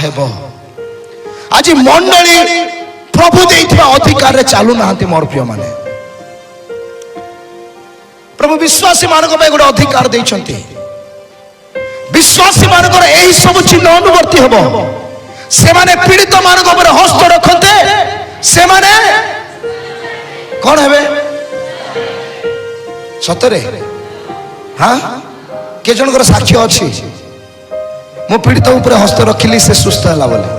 हेब आज मंडली प्रभु देइथिबा अधिकार रे चालू नाहंती मोर प्रिय माने प्रभु विश्वासी मानक पे गोटे अधिकार देइछंती विश्वासी मानकर एही सब चिन्ह अनुवर्ती हबो से माने पीड़ित मानक ऊपर हस्त रखते से माने कौन हेबे सतरे हाँ के जनकर साक्ष्य अच्छी मो पीड़ित ऊपर हस्त रखिली से सुस्थ है बोले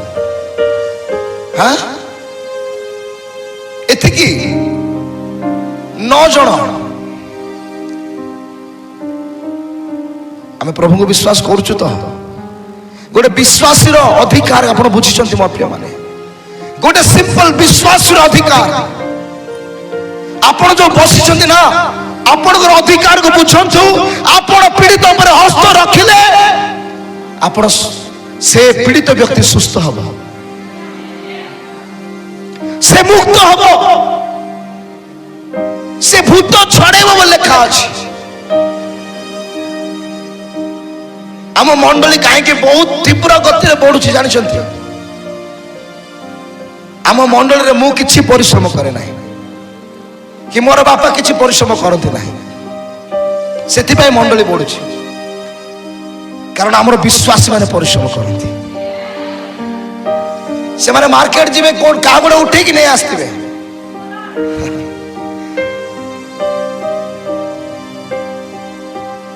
हाँ एतिकी 9 जन आम प्रभु को विश्वास करुचु तो गोटे विश्वासी अधिकार आप बुझी मो प्रिय माने गोटे सिंपल विश्वासी अधिकार आपण जो बसी ना आपण अधिकार को बुझु आपण पीड़ित पर हस्त रखिले आपण से पीड़ित व्यक्ति सुस्थ हब से मुक्त हब से भूत छड़ेब लिखा अच्छी आम मंडली कहीं बहुत तीव्र गति बढ़ुची जानते आम मंडली रे मु किछि परिश्रम करे ना कि मोर बापा किछि परिश्रम करते ना से मंडली बढ़ुची कारण आमर विश्वासी माने परिश्रम करते से माने मार्केट जीवे कौन क्या गोटे उठे कि नहीं आसते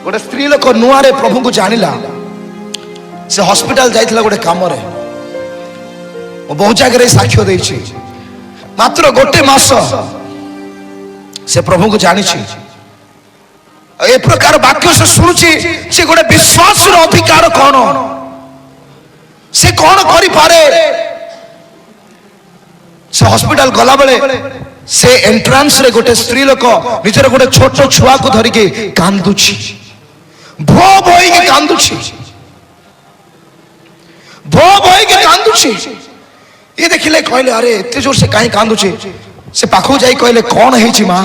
गोटे स्त्री लोक नुआ रे प्रभु को जानिला से हॉस्पिटल जाइथिला गोटे काम रे बहुत जगह साक्ष्य देछि मात्र गोटे मास से प्रभु को जानी ए प्रकार वाक्य से शुणुची से गोटे विश्वास अधिकार कौन से कौन करि पारे से हॉस्पिटल गला बेले से एंट्रांस रे गोटे स्त्री लोक निजर गोटे छोट छुआ को धरिके कांदुची भो भोई के कांदुची भो भोई के कांदुची ये देखिले कहले अरे एते जोर से काहे कांदुची से पाखो जाई कहले कौन हेची मां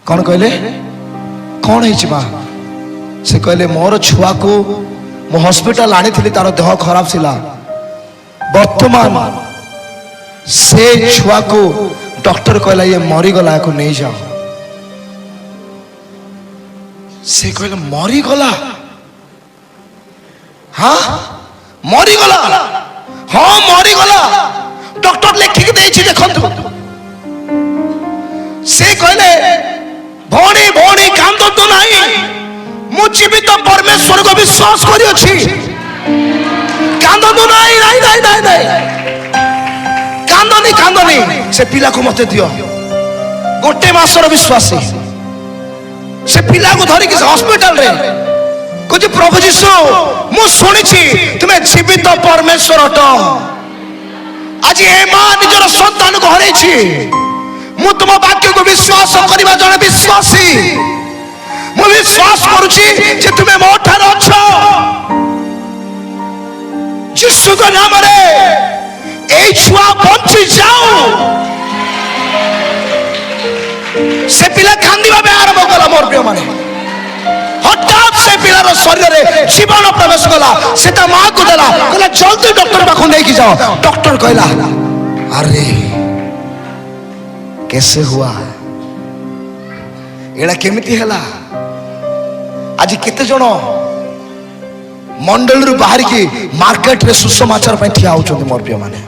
कौन कहले कौन हेची मां से कहले मोर छुआ को मो हॉस्पिटल आनी थी तार देह खराब थिला वर्तमान से छुआ को डॉक्टर कहला ये मरी गला को नहीं जाओ से कहले मरी गला हाँ मरी गला हाँ मरी गला डॉक्टर लिखिक देछि देखंतु से कहले भौणी भौणी कांदो तो नहीं मु जीवित परमेश्वर को विश्वास करी अछि कांदो तो नहीं नहीं नहीं नहीं नहीं कांदोनी कांदोनी से पिला को मते दियो गोटे मासर विश्वासी से पिला को धरी के हॉस्पिटल रे कुछ प्रभु जीशु मु सुनी तुम्हें जीवित परमेश्वर हट आज ए मां निजर संतान को हरै छी मु तुम वाक्य को विश्वास करबा जने विश्वासी मु विश्वास करूची जे तुम्हें मो ठार अछ यीशु के नाम रे ए छुआ बंची जाओ से पिला कांदिबा बे आरंभ कला मोर प्रिय माने हठात से पिलार शरीर रे जीवन प्रवेश कला से ता मां को देला कहला जल्दी डॉक्टर पाखो लेके जाओ डॉक्टर कहला अरे कैसे हुआ एड़ा केमिति हला आज केते जण मंडल रु बाहर की मार्केट रे सुसमाचार पे ठिया होचंती मोर प्रिय माने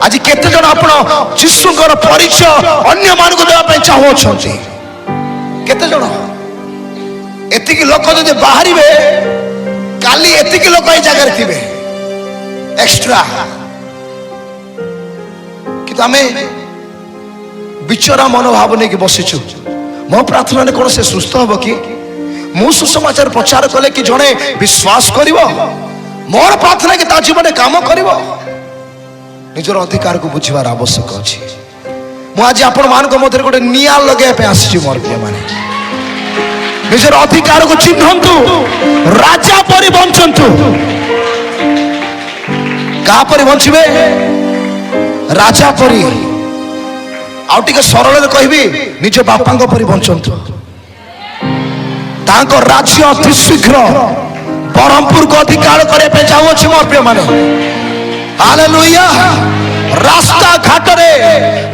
आज केते जण आपण यीशुकर परिचय अन्य मान को देवा पे चाहो छंती केते जण एतिकी लोक जदि बाहरिबे काली एतिकी लोक ए जगह थिबे एक्स्ट्रा कि तमे बिचरा मनोभाव नहीं कि बसिछु मो प्रार्थना ने कोन से सुस्थ हबो कि मु सुसमाचार प्रचार कले कि जणे विश्वास करिवो मोर प्रार्थना कि ता जीवन काम करिवो निजर अधिकार को बुझिबार आवश्यक अछि मु आज आपण मान को मधुर गोटे निया लगे पे आसी मोर प्रिय माने निजर अधिकार को चिन्हंतु राजा परि बंचंतु का परि बंचिबे राजा परि आउ टिके सरल रे कहबी निज बापांग परि बंचंतु तांको राज्य अति शीघ्र ब्रह्मपुर को अधिकार करने जाऊँगी मोर प्रिय माने हालेलुया रास्ता घाट रे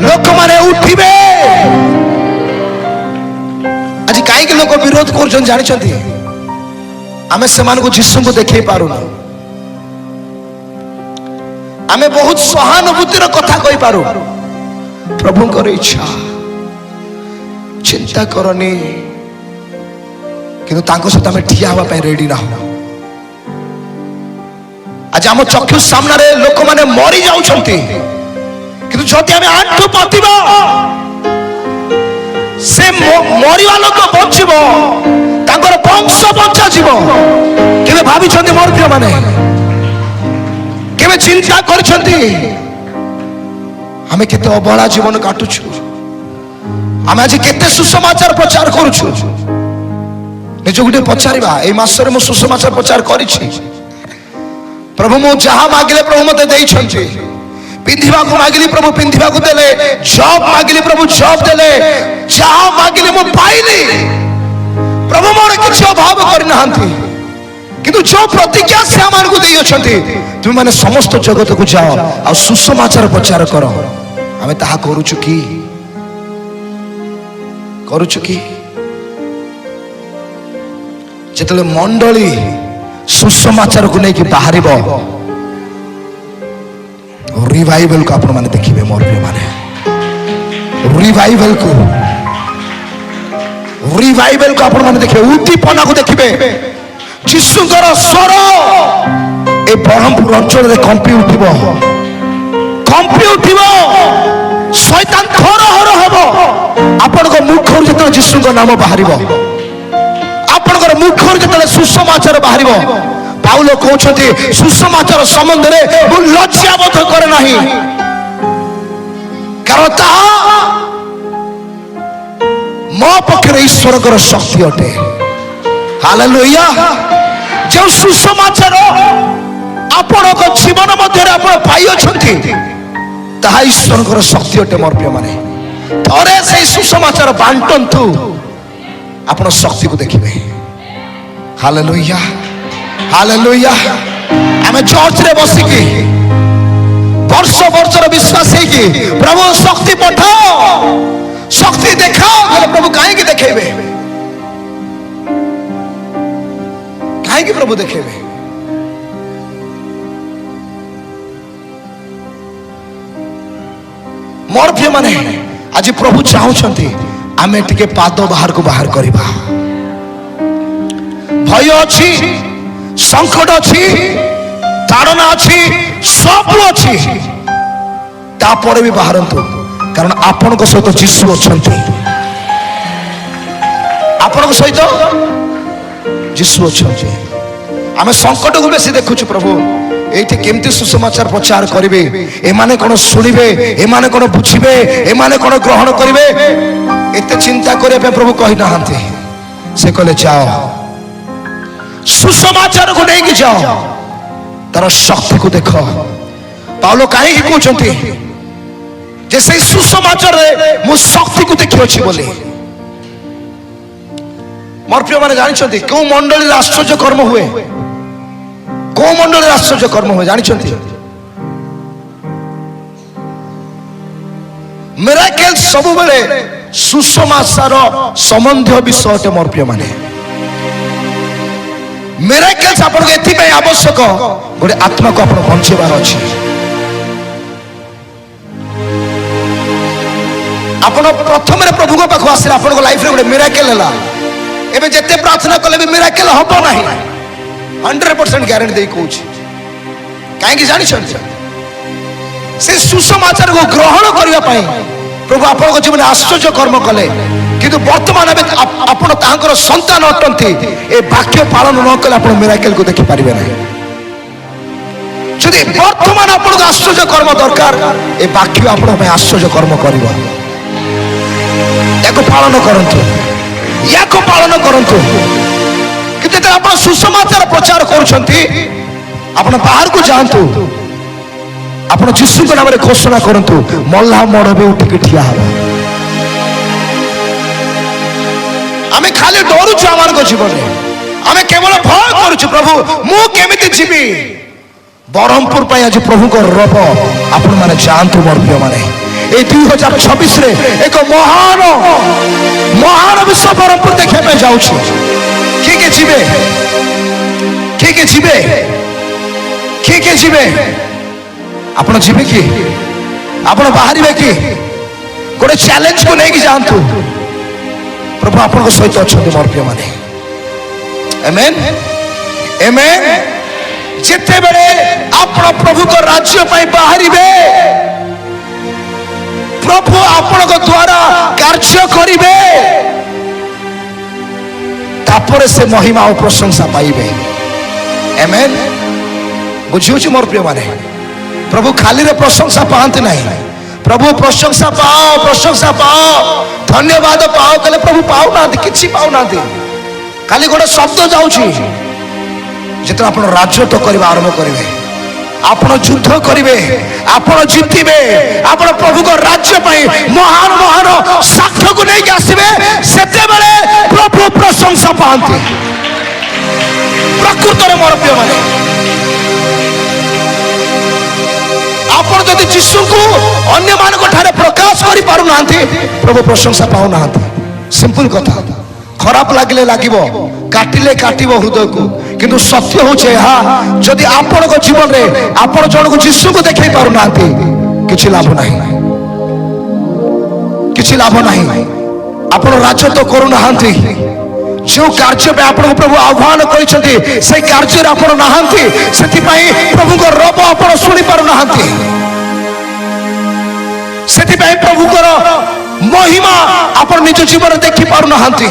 लोक माने उठिबे आज काई के लोक विरोध करछन जानि छथि आमे समान को जिसु को देखै पारू ना आमे बहुत सहानुभूतिर कथा कहि पारू प्रभु कर इच्छा चिंता करनी किंतु तांको सहित आमे ठिया हवा पे रेडी ना हो आज आम चक्षु सामने लोक माने मरी जाउछंती किंतु जदि आमे आंठु पातिबा से मरिवा लोक बंचिबो तांकर वंश बंचा जीवो केबे भाबी छंती मोर प्रिय माने केबे चिंता करछंती आमे केते अबला जीवन काटुछु आमे आज केते सुसमाचार प्रचार करूछु निज गुटे पचारिबा ए मासरे मो सुसमाचार प्रचार करिछि प्रभु मो जहा मागिले प्रभु मते देई छंती पिंधिबा को मागिली प्रभु पिंधिबा को देले जॉब मागिली प्रभु जॉब देले जहा मागिले मो पाइली प्रभु मोर किछ अभाव करना हंती किंतु जो प्रतिज्ञा से आमान को देई छंती तुम माने समस्त जगत को जाओ आ सुसमाचार प्रचार करो हमें ताहा करूछु की जेतले मंडली सुसमाचार को नहीं कि बाहर रिवाइवल को आपण माने देखिबे मोर प्रिय माने रिवाइवल को आपण माने देखिबे उद्दीपना को देखिबे जिसुकर स्वर ए ब्रह्मपुर अंचल रे कंपी उठिबो शैतान थर हर हबो आपण को मुख जत जिसुकर नाम बाहरिबो आपनकर मुखर जतले सुसमाचार बाहरिबो पाउल कहउछथि सुसमाचार संबंध रे मु लज्जा बोध करे नाही कारण ता मो पखरे ईश्वरकर शक्ति अटे हालेलुया जो सुसमाचार आपनक जीवन मध्य आपण पाई अछंती ता ईश्वरकर शक्ति अटे मोर प्रिय माने थरे से सुसमाचार बांटंतु आपण शक्ति को देखिबे हालेलुया हालेलुया आमे चर्च रे बसी की वर्ष वर्षर विश्वास है कि प्रभु शक्ति पठाओ शक्ति देखाओ प्रभु काहे की देखेबे काहे की प्रभु देखेबे मोर प्रिय माने आज प्रभु चाहउछंती आमे टिके पाद बाहर को बाहर करिबा भय अछि संकट अछि ताड़ना अछि सब अछि तापर भी बाहरंतु कारण आपन को सहित जीसु अछंती आपन को सहित जीसु अछंती आमे संकट को बेसी देखुछु प्रभु एठी केमती सुसमाचार प्रचार करिवे एमाने कोन सुनिबे एमाने कोन बुझिबे एमाने कोन ग्रहण करिवे एते चिंता करे पे प्रभु कहि नाहंती से कहले जाओ सुसमाचार को नहीं कि जाओ तार शक्ति को देखो पाउलो काहे कि कहउछंती जैसे सुसमाचार रे मु शक्ति को देखि अछि बोले मोर प्रिय माने जानि छथि को मंडली आश्चर्य कर्म हुए को मंडली आश्चर्य कर्म हुए जानि छथि मिराकल सब बेले सुसमाचार संबंधी विषय अटे मोर प्रिय माने मिराकल्स आपन के एथि पे आवश्यक गोटे आत्मा को आपन बंचेबार अछि आपन प्रथम रे प्रभु को पाखो आसिला आपन को लाइफ रे गोटे मिराकल हला एबे जते प्रार्थना कले भी मिराकल हबो नाही 100% गारंटी देई कहूछ काहे कि जानि छन से सुसमाचार को ग्रहण करिया पाई प्रभु आपन को जीवन आश्चर्य कर्म कले किंतु वर्तमान आपण तांकर संतान अटंती ए वाक्य पालन न कले आपण मिराकल को देखि पारिबे नाही जदि वर्तमान आपण को आश्चर्य कर्म दरकार ए वाक्य आपण में आश्चर्य कर्म करिवो याको पालन करंतु किंतु आपण सुसमाचार प्रचार करूछंती आपण बाहर को जानतु आपण जीसु के नाम रे घोषणा करंतु मल्ला मरबे उठिक ठिया हबो आमे खाली डरू छु आमार को जीवन रे आमे केवल भय करूछु प्रभु मु केमिति जीवी बरहमपुर पाई आज प्रभु को रब आपण माने जानतु मोर प्रिय माने ए 2026 रे एक महान महान विश्व बरहमपुर देखा पे जाउछु के जीवे के जीवे आपण जीवे कि आपण बाहरिबे कि गोटे चैलेंज को नहीं जानतु प्रभु आपण को सहित अछंती मोर प्रिय माने आमेन आमेन जिते बड़े आपण प्रभु को राज्य पाई बाहरिबे प्रभु आपण को द्वारा कार्य करिबे तापर से महिमा और प्रशंसा पाइबे आमेन बुझियो मोर प्रिय माने प्रभु खाली रे प्रशंसा पाते नहीं प्रभु प्रशंसा पाओ धन्यवाद पाओ कले प्रभु पाओ ना किछि पाओ ना खाली गोटे शब्द जाउछि जितना आपण राज्य तो करबा आरंभ करिवे आपण युद्ध करिवे आपण जीतिबे आपण प्रभु को राज्य पाई महान महान साक्ष्य को नहीं आसीबे सेते बेले प्रभु प्रशंसा पाते प्रकृत रे मोर प्रिय माने आपण जदि यीशु को अन्य मान को ठारे प्रकाश करि पारु नांती प्रभु प्रशंसा पाउ नांती सिंपल कथा खराब लागले लागिबो काटिले काटिबो हृदय को किंतु सत्य होचे हा जदि आपण को जीवन रे आपण जण को यीशु को देखै पारु नांती किछि लाभ नाही आपण राज्य तो करू नांती जो कार्य पे आपण प्रभु आह्वान करिसथि से कार्य रे आपण नाहंती सेति पई प्रभु को रब आपण सुनि पारु नाहंती सेति पई प्रभु को महिमा आपण निज जीवन देखि पारु नाहंती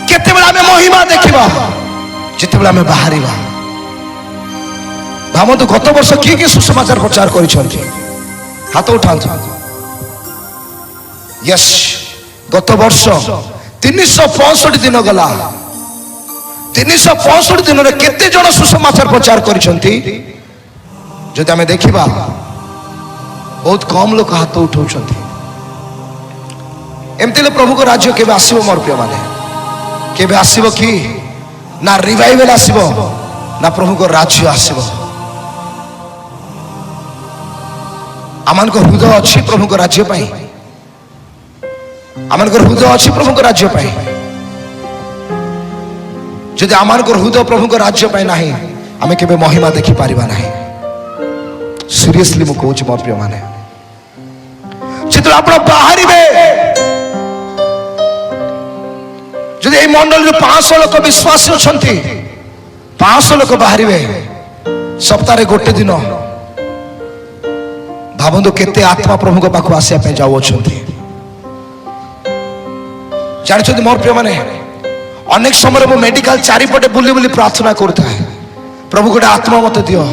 केते बेला में महिमा देखिबा जेते बेला में बाहरिबा भामतो गत वर्ष की सुसमाचार प्रचार करिसथि हाथ उठांत यस गत वर्ष 365 दिन गला 365 दिन रे केते जण सुसमाचार प्रचार करिसथि जदि हमें देखिबा बहुत कम लोग हाथ उठाउछथि एमते ले प्रभु को राज्य केबे आसीबो मोर प्रिय माने केबे आसीबो कि ना रिवाइवल आसीबो ना प्रभु को राज्य आसीबो आमान को हृदय अछि प्रभु को राज्य पाई आमान को हृदय अछि प्रभु को राज्य पाई जदि आमान को हृदय प्रभु को राज्य पाई नाही आमे केबे महिमा देखि पारिबा नाही सीरियसली मु कहूछि मोर प्रिय माने जेतु आपण बाहरिबे जदि ए मंडल रे 500 लोक विश्वासी अछंती 500 लोक बाहरिबे सप्ताह रे गोटे दिन भाबंदो केते आत्मा प्रभु को पाखु आसिया पे जाउ अछंती जानिछथि मोर प्रिय माने अनेक समय मु मेडिकल चारिपटे बुली बुली प्रार्थना करता है प्रभु गोटे आत्मा मत दियो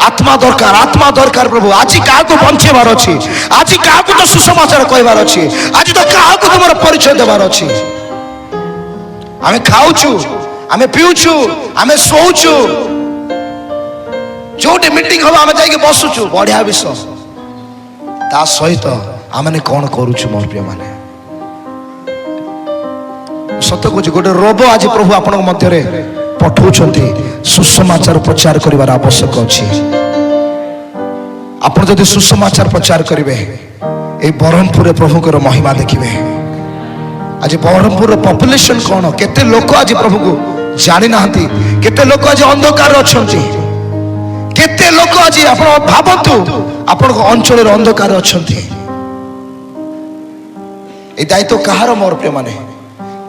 आत्मा दरकार प्रभु आज क्या बंचेबार अच्छी आज क्या तो सुसमाचार कहबार अच्छी आज तो क्या तुम परिचय देवार अच्छी आमे खाऊचु आमे पीऊचु आमे सोऊचु जोटे मीटिंग हम आमे जाइके बसुचु बढ़िया विषय ता सहित आमे कौन करूचु मोर प्रिय माने सत्य कहूँ गोटे रोब आज प्रभु आपण मध्य पठाउछंती सुसमाचार प्रचार करिवार आवश्यक अछि आपण जदि सुसमाचार प्रचार करिवे ए बरहमपुर प्रभु को महिमा देखिबे आज बरहमपुर पॉपुलेशन कौन केते लोक आज प्रभु को जानि नाहंती केते लोक आज अंधकार अछंती केते लोक आज आपण भाबंतु आपण अंचल रे अंधकार अछंती ए दायित्व कहार मोर प्रिय माने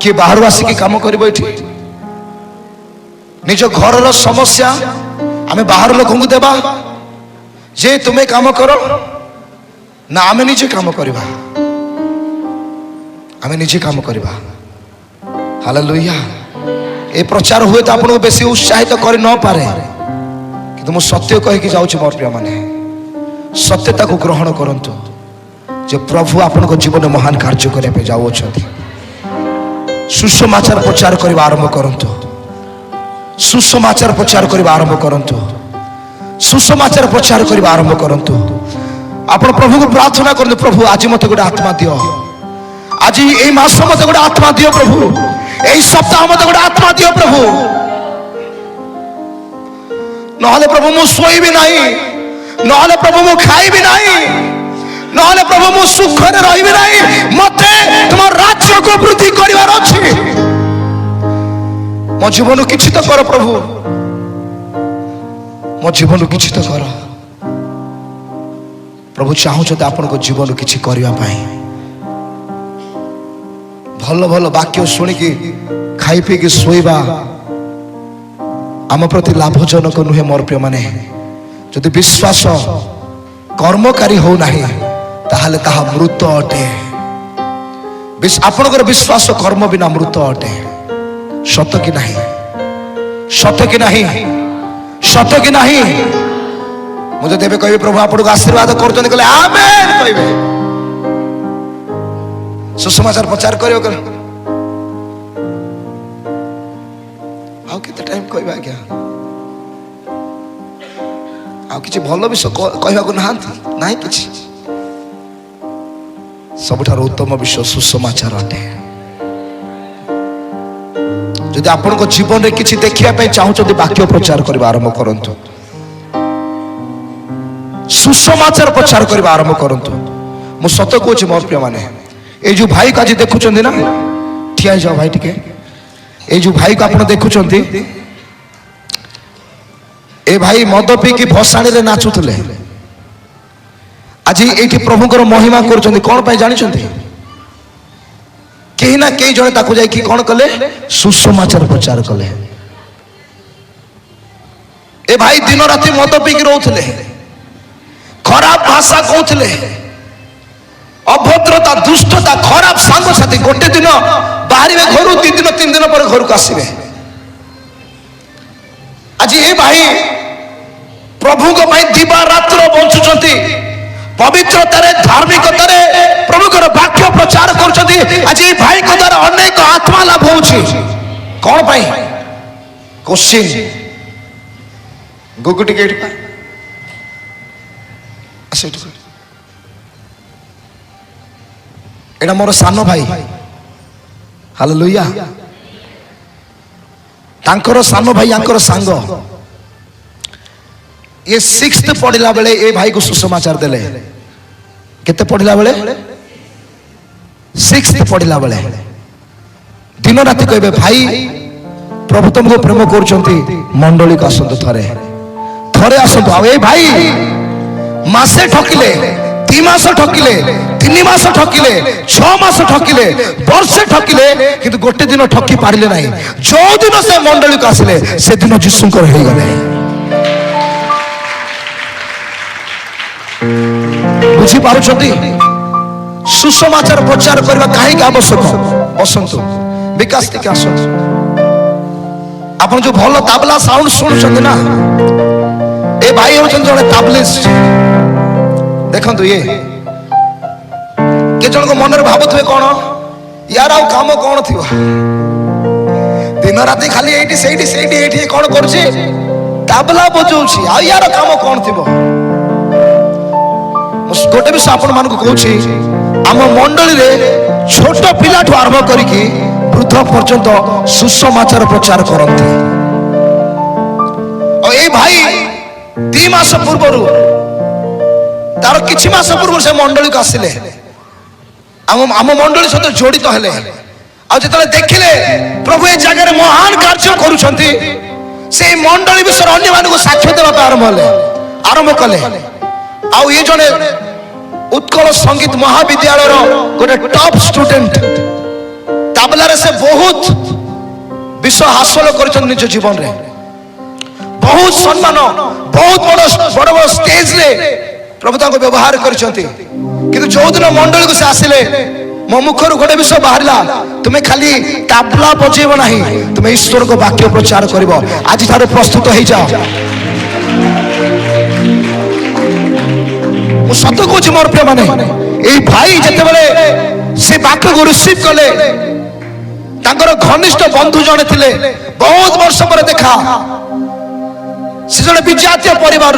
कि बाहर आसिक काम करिबो एठी निज घर समस्या आमे बाहर लोक को देबा जे तुम्हें काम करो ना आमे निजे काम करिबा आमे निजे काम करिबा हालेलुया ए प्रचार हुए तो आपन बेसी उत्साहित कर न पारे किंतु मु सत्य कहि कि जाउछि मोर प्रिय माने सत्यता को ग्रहण करंतु जे प्रभु आपन को जीवन में महान कार्य करे पे जाउ अछंती सुसमाचार प्रचार करबा आरंभ करंतु सुसमाचार प्रचार करबा आरंभ करंतु सुसमाचार प्रचार करबा आरंभ करंतु आपण प्रभु को प्रार्थना करंतु प्रभु आज मते गोटे आत्मा दियो आज ये मास मत गोटे आत्मा दियो प्रभु, यही सप्ताह मत गोटे आत्मा दियो प्रभु, नहले प्रभु मु शोइबी नहीं, नहले प्रभु मु खाइबी नहीं, नहले प्रभु मु सुख रे रहिबी नहीं। मते तुम राज्य को वृद्धि करिवार अछि। मो जीवन किछि तो कर प्रभु, मो जीवन किछि तो कर प्रभु। चाहू तो आपन को जीवन किछि करिवा पाई, भल भल वाक्य शुणिकी खाई पी की शोइबा आम प्रति लाभजनक नुहे। मोर प्रिय माने जदि विश्वास कर्मकारी हो नहीं ताहले ताहा मृत अटे। आपनकर विश्वास कर्म बिना मृत अटे। सत कि नहीं, सत कि नहीं, सत कि नहीं। मुझे देवे कहे प्रभु आपको आशीर्वाद करते कहले आमेन कहे। सुसमाचार प्रचार करियो कर आउ केते टाइम कहबा क्या आउ किछि भलो विषय कहबा को नाही किछि। सबठार उत्तम विषय सुसमाचार अटे। जदि आपण को जीवन रे किछि देखिया पे चाहू जदि वाक्य प्रचार करबा आरंभ करंतु, सुसमाचार प्रचार करबा आरंभ करंतु। मु सत कहूछि मोर प्रिय माने ए जो भाई को आज देखुचंदी ना, ठिया जाओ भाई टिके। ए जो भाई को आपण देखुचंदी, ए भाई मद पी की भसाणी रे नाचुतले। आज एठी प्रभुकर महिमा करचंदी कोन पाई जानि चंदी? केही ना केही जणे ताकू जाई कि कोन कले? सुसमाचार प्रचार कले। ए भाई दिन राति मद पी की रहउतले, खराब भाषा कहउतले, अभद्रता, दुष्टता, खराब सांग साथी। गोटे दिन बाहर घर, 2 दिन 3 दिन पर घर को आसवे। आज ये भाई प्रभु को दिवा रात्र बंचुंट, पवित्रतार धार्मिकतार प्रभुकर वाक्य प्रचार कर। आज ये भाई को द्वारा अनेक आत्मा लाभ हो कौन पाई? क्वेश्चन गुगु टिकेट एटा मोर सान भाई। हालेलुया। तांकर सान भाई आंकर सांग ये 6th पढ़िला बेले ए भाई को सुसमाचार देले। केते पढ़िला बेले? 6th पढ़िला बेले दिन राति कहबे भाई प्रभु तुमको प्रेम करछंती, मंडली को आसंतु थरे थरे आसंतु। आ ए भाई मासे ठकिले, 2 मास ठकिले, 3 मास ठकिले, 6 मास ठकिले, वर्षे ठकिले, किंतु गोटे दिन ठकी पारिले नहीं। जो दिन से मंडली को आसिले से दिन जीशुकर हो गले। बुझी पारुछंती? सुसमाचार प्रचार करबा काहे के आवश्यक? बसंतु विकास टिके आसंतु। आपण जो भलो ताबला साउंड सुनुछंती ना, ए भाई होछन जने ताबलिस्ट। देखंतु ये के जन को मन रे भाबुथबे कोन यार आ काम कोन थिबो? दिन राति खाली एठी सेठी सेठी एठी कोन करछि? ताबला बजाउछि। आ यार काम कोन थिबो? गोटे भी आपण मान को कहूछि, आम मंडली रे छोट पिला ठो आरंभ करिकि वृद्ध पर्यंत सुसमाचार प्रचार करंती। और ए भाई 2 मास पूर्वरु तार किछि मास पूर्व से मंडली को आसिले, आम मंडली सहित जोड़ित हेले। आ जतले देखिले प्रभु ए जगह रे महान कार्य करूछंती, से मंडली विषय अन्य मान को साक्ष्य देबा आरंभ कले। आ ये जने उत्कल संगीत महाविद्यालय गोटे टॉप स्टूडेंट, ताबला रे से बहुत विषय हासिल कर निज जीवन रे, बहुत सम्मान, बहुत बड़ बड़ स्टेज रे प्रभु ताको व्यवहार करछंती। किंतु जो दिन मंडली को से आसिले मो मुखर गोटे विषय बाहरला, तुम्हें खाली ताबला बजेब नहीं, तुम्हें ईश्वर को वाक्य प्रचार करिवो। आज थारे प्रस्तुत हो जाओ। मु सत कहूछि मोर प्रिय माने, ए भाई जते बेले से वाक्य को रिसीव कले, तांकर घनिष्ठ बंधु जने थिले, बहुत वर्ष पर देखा, से जने विजातीय परिवार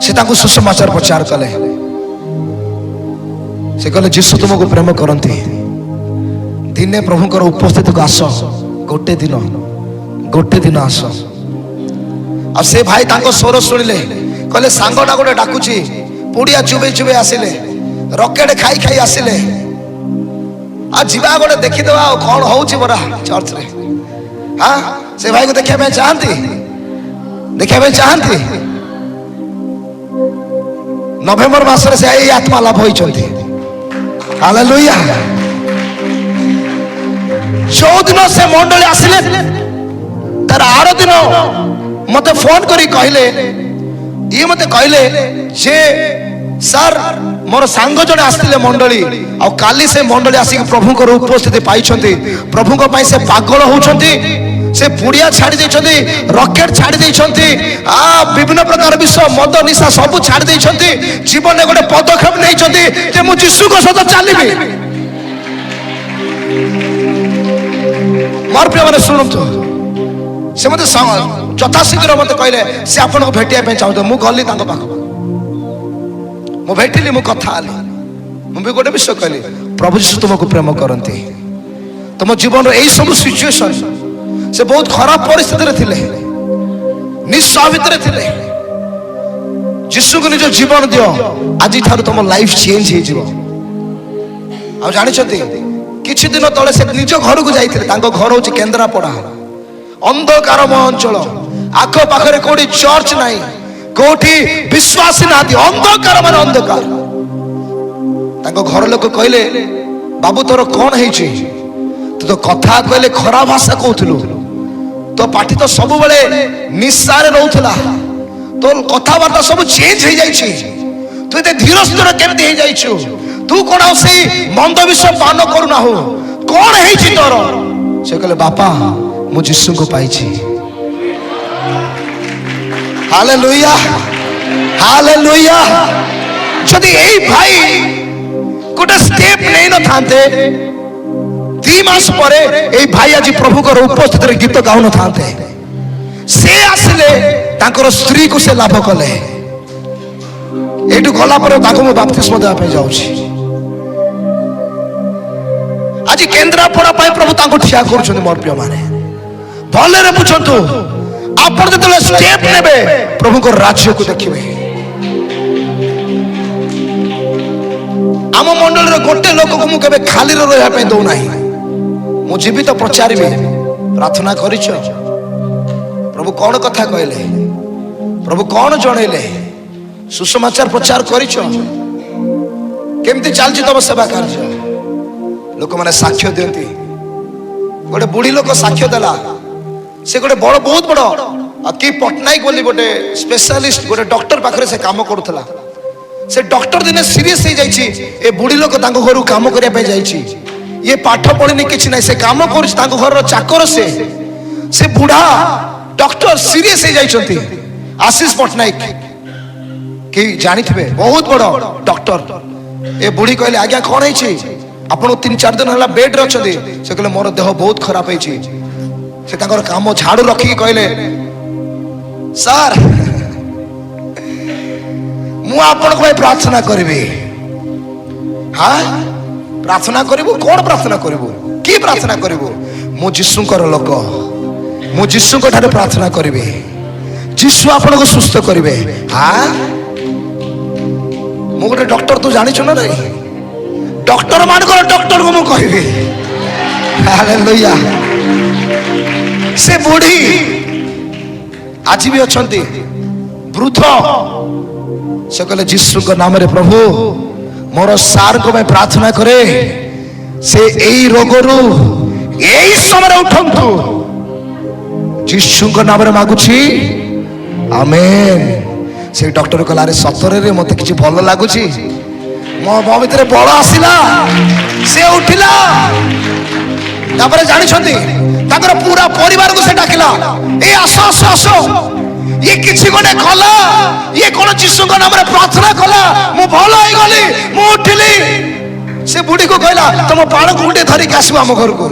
से तांको सुसमाचार प्रचार कले। से कहले जीशु तुमको प्रेम करती दिने प्रभुकर उपस्थित को आस गोटे दिन आस आ से भाई तांको स्वर शुणिले कहले सांगटा गोटे डाकुची पुड़िया चुबे चुबे आसिले रकेट खाई खाई आसिले आ जीवा गोटे देखीदेवा कौन होउची बरा चर्च रे हाँ से भाई को देखा चाहती नवेम्बर मास से आई आत्मा लाभ होइचंती हालेलुया जो दिन से मंडली आसिले तार आर दिन मते फोन करी कहले ये मते कहले जे सर मोर सांग जने आस्तिले मंडली आ काली से मंडली आसी प्रभु को उपस्थिति पाइछंती प्रभु को पाई से पागल होउछंती से पुड़िया छाड़ी देइछंती रॉकेट छाड़ी देइछंती आ विभिन्न प्रकार विषय मद निशा सब छाड़ी देइछंती जीवन गोटे पदक्षेप नेइछंती जे मु यीशु को सदा चालिबी मोर प्रिय माने सुनंतु से मते यथाशीघ्र मते कहले से आपन को भेटिया पे चाहतो मु गली तांको पाखो मु भेटिली मु कथा आली मु भी गोटे विषय कहली प्रभु यीशु तुमको प्रेम करती तुम जीवन यही सब सिचुएशन से बहुत खराब परिस्थिति रे थिले निस्सहाय भितर थिले यीशु को निज जीवन दियो आज ठार तुम लाइफ चेंज हो जिवो आ जानि छथि किछि दिन तळे से निज घर को जाइथिले तांको घर होची केंद्रापड़ा अंधकारमय अंचल आखो पाखरे कोठी चर्च नाही कोठी विश्वासी नाती अंधकार माने अंधकार तांको घर लोक कहले बाबू तोर कोन हेछि तू तो कथा कहले खराब भाषा कहथलु तो पाठी तो सब बेले निस्सार रहउथला तो कथा वार्ता सब चेंज हो जाई छी तू एते धीर स्थिर केमते हो जाई छु तू कोन से मंद विषय पान करू ना हो कोन हेछि तोर से कहले बापा मु यीशु को पाई छी हालेलुया हालेलुया जदि एई भाई गोटे स्टेप नहीं न थांते 2 मास परे ए भाई आज प्रभु को उपस्थित रे गीत गाउन न थांते से आसले तांकर स्त्री को से लाभ कले एटू गला पर ताको मु बपतिस्मा देबा पे जाउछी आज केंद्रापड़ा पाई प्रभु ताको ठिया करछन मोर प्रिय माने भले रे बुझंतु आपण जतले स्टेप नेबे प्रभु को राज्य को देखिबे आम मंडल रे गोटे लोक को मु केबे खाली रे रहया पे दउ नाही मु जीवित प्रचारिबे प्रार्थना करिछ प्रभु कोन कथा कहले प्रभु कोन जणैले सुसमाचार प्रचार करिछ केमती चलछि तब सेवा कार्य लोक माने साक्ष्य देंती गोटे बुढ़ी लोक साक्ष्य देला से गोटे बड़ बहुत बड़ कि पटनायक बोली गोटे स्पेशलिस्ट गोटे डॉक्टर पाखरे से काम करूथला से डॉक्टर दिने सीरियस हो जाइछि ए बुढ़ी लोक तांको घर काम करिया पे जाइछि ये पाठ पढ़िनी किछि नै से काम करू तांको घर चाकर से बुढ़ा डॉक्टर सीरियस हो जाइछंती आशीष पटनायक कि जानिथिबे बहुत बड़ डॉक्टर ए बुढ़ी कहले आज्ञा कोन हेछि आपण 3-4 दिन हला बेड रे अछथि से कहले मोर देह बहुत खराब हेछि से तांकर काम झाड़ू रखी कहले सर मु आपण को प्रार्थना करबी हाँ प्रार्थना करिवो कोन प्रार्थना करिवो की प्रार्थना करिवो मु यीशुकर लोक मु यीशु को ठारे प्रार्थना करिवि यीशु आपण को सुस्थ करिवे हाँ मु गोटे डॉक्टर तू जानि छ न रे डॉक्टर मान को डॉक्टर को मु कहबी हालेलुया से बुढ़ी आज भी अछंती वृद्ध से कहले यीशु को नाम रे प्रभु मोर सार को मैं प्रार्थना करे से एई रोगरु एई समय उठंतु यीशु को नाम रे मागुछि आमेन से डॉक्टर कहला रे सतरे रे मते किछि भल लागुछि मो भितर बळ आसिला से उठिला तापर जानि छथि ताकर पूरा परिवार को से डाकिला ए आसो आसो आसो ये किछि कोने कला ये कोन यीशु को नाम रे प्रार्थना कला मु भल होई गली मु उठिली से बुढ़ी को कहला तुम बाण गुंडे धरि आसबो हम घर को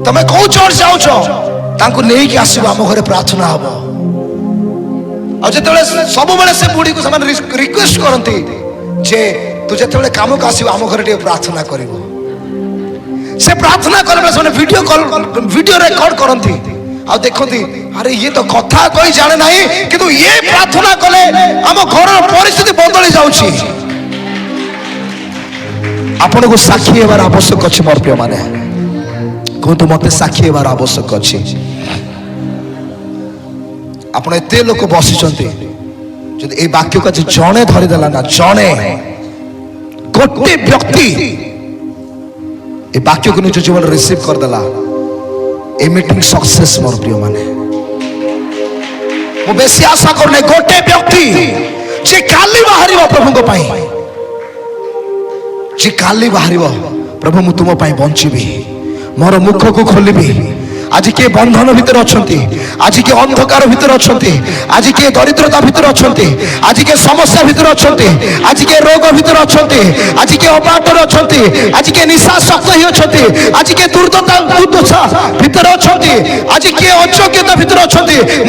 तमे को चर्च जाउ छ तांको नेई कि आसबो हम घरे प्रार्थना हबो आ जेतले सब बेले से बुढ़ी को समान रिक्वेस्ट करंती जे तू जो काम को आसो आम घर प्रार्थना कर से प्रार्थना कर वीडियो कॉल वीडियो रिकॉर्ड करती आ देखती अरे ये तो कथा कोई जाने ना कि ये प्रार्थना कले आम घर परिस्थिति बदली जाऊँगी आपण को साक्षी हेबार आवश्यक अच्छे मोर प्रिय माने कहतु मत साक्षी हेबार आवश्यक अच्छे आपण एते लोक बसिचंती जदि ए वाक्य का जणे धरिदेला ना जणे गोटे व्यक्ति ए वाक्य को निज जीवन रिसीव करदेला ए मीटिंग सक्सेस मोर प्रिय माने मो बेसी आशा करने गोटे व्यक्ति जे काली बाहरिबो प्रभु को पाई जे काली बाहरिबो प्रभु मु तुम पाई बंचीबी मोर मुख को खोलिबी आज किए बंधन भितर अच्छे आज किए अंधकार भितर अच्छे आज किए दरिद्रता भितर अच्छे आज किए समस्या भितर अच्छे आज किए रोग भितर अच्छे आज किए अपाटर अच्छे आज किए निशाशक्त ही अच्छे आज किए दुर्दशा दुर्दशा भितर अच्छे आज किए अयोग्यता भितर अच्छे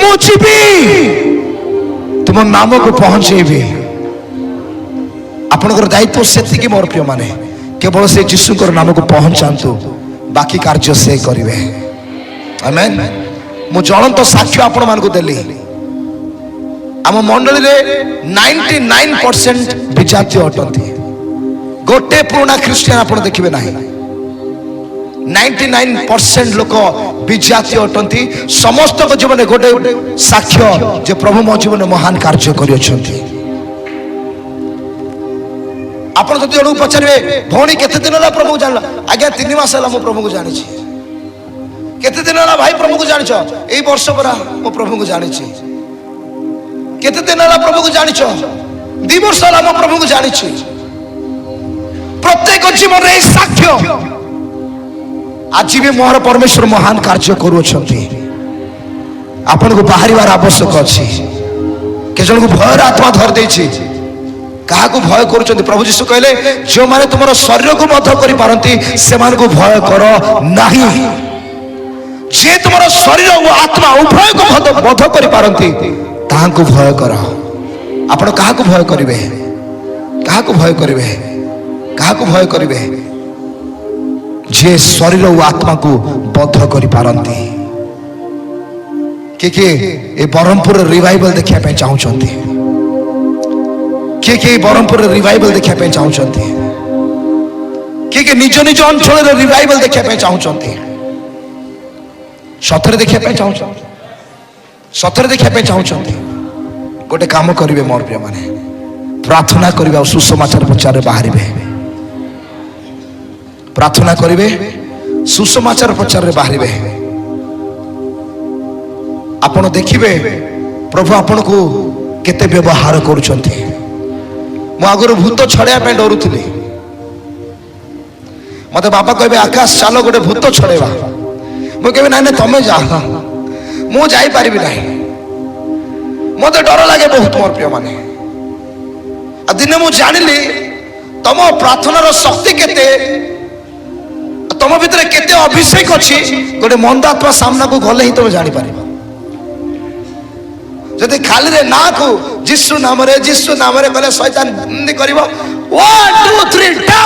मु जीवी तुम नाम को पहुंचेबी आपनकर दायित्व सेतिकी मोर प्रिय माने केवल से यीशुकर नाम को पहुंचातु बाकी कार्य से करिवे आमेन मु ज्वलंत साक्ष्य आपण मान को देली आम मंडली रे 99% विजातीय अटंती गोटे पुराना क्रिश्चियन आपण देखिबे नाही 99% लोक विजातीय अटंती समस्त को जीवन गोटे साक्ष्य जे प्रभु मो जीवन महान कार्य करि अछंती आपण जति जणु पचारबे भौणी केते दिन ला प्रभु जानला आज्ञा 3 मास ला मो प्रभु को जानि छी केते दिन ला भाई प्रभु को जानिछ एई वर्ष परा मो प्रभु को जानिछ केते दिन ला प्रभु को जानिछ 2 वर्ष ला मो प्रभु को जानिछ प्रत्येक जीवन रे साक्ष्य आज भी मोर परमेश्वर महान कार्य करू छथि आपन को बाहरिवार आवश्यक अछि के जन को भय आत्मा धर देछि कहा को भय करूछन्ति प्रभु यीशु कहले जो माने तुमरो शरीर को बद्ध करि पारंती से मान को भय करो नाही जे तुमरो शरीर और आत्मा उभय को बद्ध करि पारंती ताहा को भय करो आपण कहा को भय करिवे कहा को भय करिवे कहा को भय करिवे जे शरीर और आत्मा को बद्ध करि पारंती के ए बरहमपुर रिवाइवल देखिया पे चाहउछन्ति के बरहमपुर रिवाइवल देखिया पे चाहउछन्ति के निज निज अंचल रे रिवाइवल देखिया पे चाहउछन्ति सतरे देखिया पे चाहउछन्ति सतरे देखिया पे चाहउछन्ति गोटे काम करिवे मोर प्रिय माने प्रार्थना करिवे सुसमाचार प्रचार बाहरिवे प्रार्थना करिवे सुसमाचार प्रचार रे बाहरिवे आपण देखिवे प्रभु आपण को केते व्यवहार करूछन्ति मु आगुर भूत छड़ाया पे डरुथुली मते बाबा कहबे आकाश चलो गोटे भूत छड़ेबा मु कहबे ना तमे जा मु जाई पारिबि नाही मते डर लागे बहुत मोर प्रिय माने आ दिने मु जानिली तम प्रार्थना रो शक्ति केते तम भितर केते अभिषेक अछि गोटे मंदात्मा सामना को गले ही तमे जानि पारिबा जदि खाली रे ना को जिसु नाम रे कहले शैतान बंदी करिवो 1 2 3 टा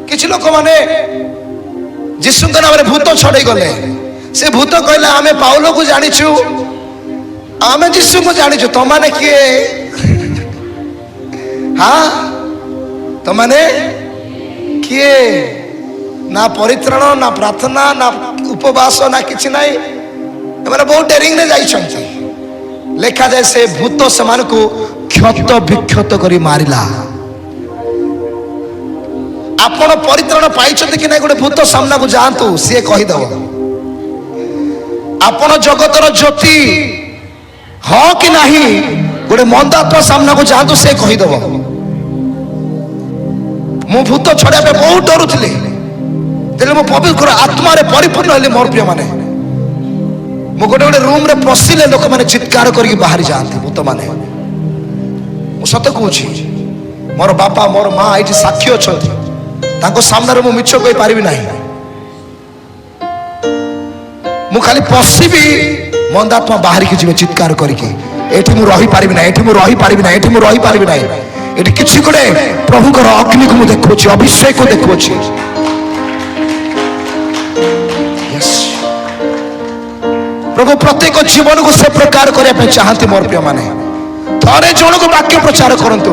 किछ लोक माने जिसु के नाम रे भूत छड़े गले से भूत कहले आमे पाउलो को जानिछु आमे जिसु को जानिछु त माने किए हां त माने किए ना परित्रण ना प्रार्थना ना उपवास ना किछ नाही एमाने बहुत डेरिंग ने जाइछन्ति लेखा जाए से भूत समान को क्षत विक्षत करी मारिला आपण परित्रण पाइछन्ति कि नै गोटे भूत सामना को जांतु से कहि दबो आपण जगतर ज्योति ह कि नाही गोटे मंदात्मा सामना को जांतु से कहि दबो मु भूत छड़े पे बहुत डरुथले तेले मो पवित्र आत्मा रे परिपूर्ण होले मोर प्रिय माने मु गोटे गोटे रूम रे पसिले लोक माने चित्कार करके बाहर जाते भूत माने मु सत कहूची मोर बापा मोर माँ ये साक्षी अच्छा तांको सामने मु मिछ कहि पारिबि नाही मु खाली पसिबी मंदात्मा बाहर की जीवे चित्कार करके एठी मु रही पारिबि नाही एठी मु रही पारिबि नाही एठी मु रही पारिबि नाही এটি কিছু করে প্রভুଙ୍କର অগ্নিକୁ ମୁଁ ଦେଖୁଛି ଅଭିଷେକକୁ ଦେଖୁଛି प्रभु प्रत्येक जीवन को से प्रकार करने चाहती मोर प्रिय माने थरे जन को वाक्य प्रचार करंतु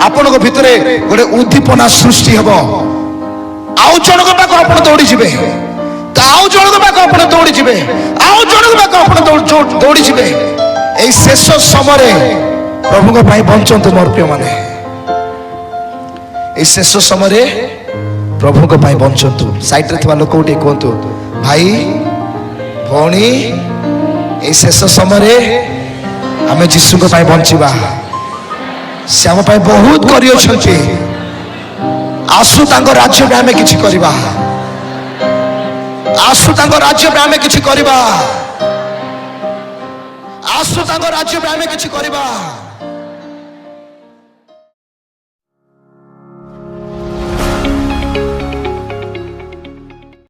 आपण को भितरे गोटे उद्दीपना सृष्टि हेबो आउ जन को पाक आपण दौड़ी जिवे आउ जन को पाक आपण दौड़ी जिवे आउ जन को पाक आपण दौड़ी जिवे ए शेष समय रे प्रभु को भाई बंचंतु मोर प्रिय माने ए शेष समय रे प्रभु को भाई बंचंतु साइड रे थवा लोक उठे कहंतु भाई भौणी ए शेष समय आम जीशु को बंचवा से आम बहुत कर आसु राज्य में आम कि आसु राज्य में आम कि आसु राज्य में आम कि